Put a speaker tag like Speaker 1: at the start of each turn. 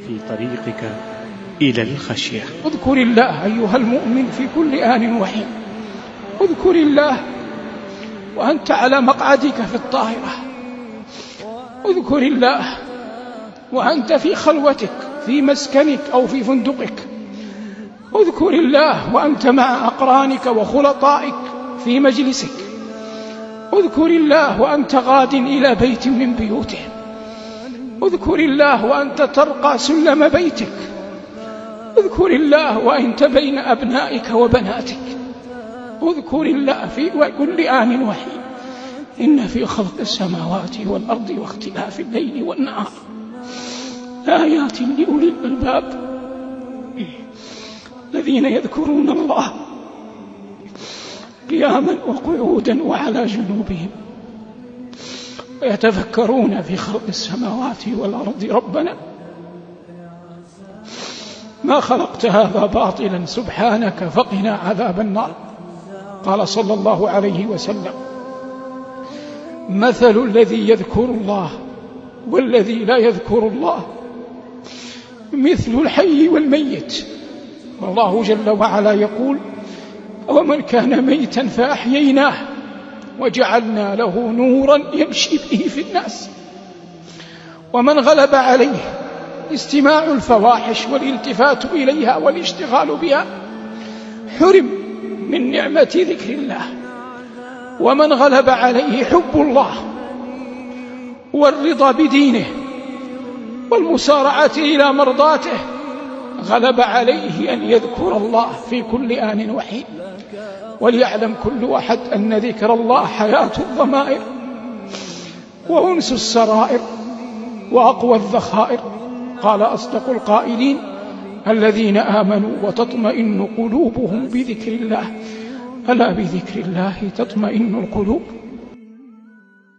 Speaker 1: في طريقك إلى الخشية.
Speaker 2: اذكر الله أيها المؤمن في كل آن وحين. اذكر الله وأنت على مقعدك في الطائرة. اذكر الله وأنت في خلوتك في مسكنك أو في فندقك. اذكر الله وأنت مع أقرانك وخلطائك في مجلسك. اذكر الله وأنت غاد إلى بيت من بيوته. اذكر الله وأنت ترقى سلم بيتك. اذكر الله وأنت بين أبنائك وبناتك. اذكر الله في كل آن وحين. إن في خلق السماوات والأرض واختلاف الليل والنهار آيات لأولي الألباب الذين يذكرون الله قياما وقعودا وعلى جنوبهم ويتفكرون في خلق السماوات والأرض ربنا ما خلقت هذا باطلا سبحانك فقنا عذاب النار. قال صلى الله عليه وسلم: مثل الذي يذكر الله والذي لا يذكر الله مثل الحي والميت. والله جل وعلا يقول: ومن كان ميتا فأحييناه وجعلنا له نورا يمشي به في الناس. ومن غلب عليه استماع الفواحش والالتفات إليها والاشتغال بها حرم من نعمة ذكر الله. ومن غلب عليه حب الله والرضا بدينه والمسارعة إلى مرضاته غلب عليه أن يذكر الله في كل آن وحين. وليعلم كل أحد أن ذكر الله حياة الضمائر وأنس السرائر وأقوى الذخائر. قال أصدق القائلين: الذين آمنوا وتطمئن قلوبهم بذكر الله، ألا بذكر الله تطمئن القلوب.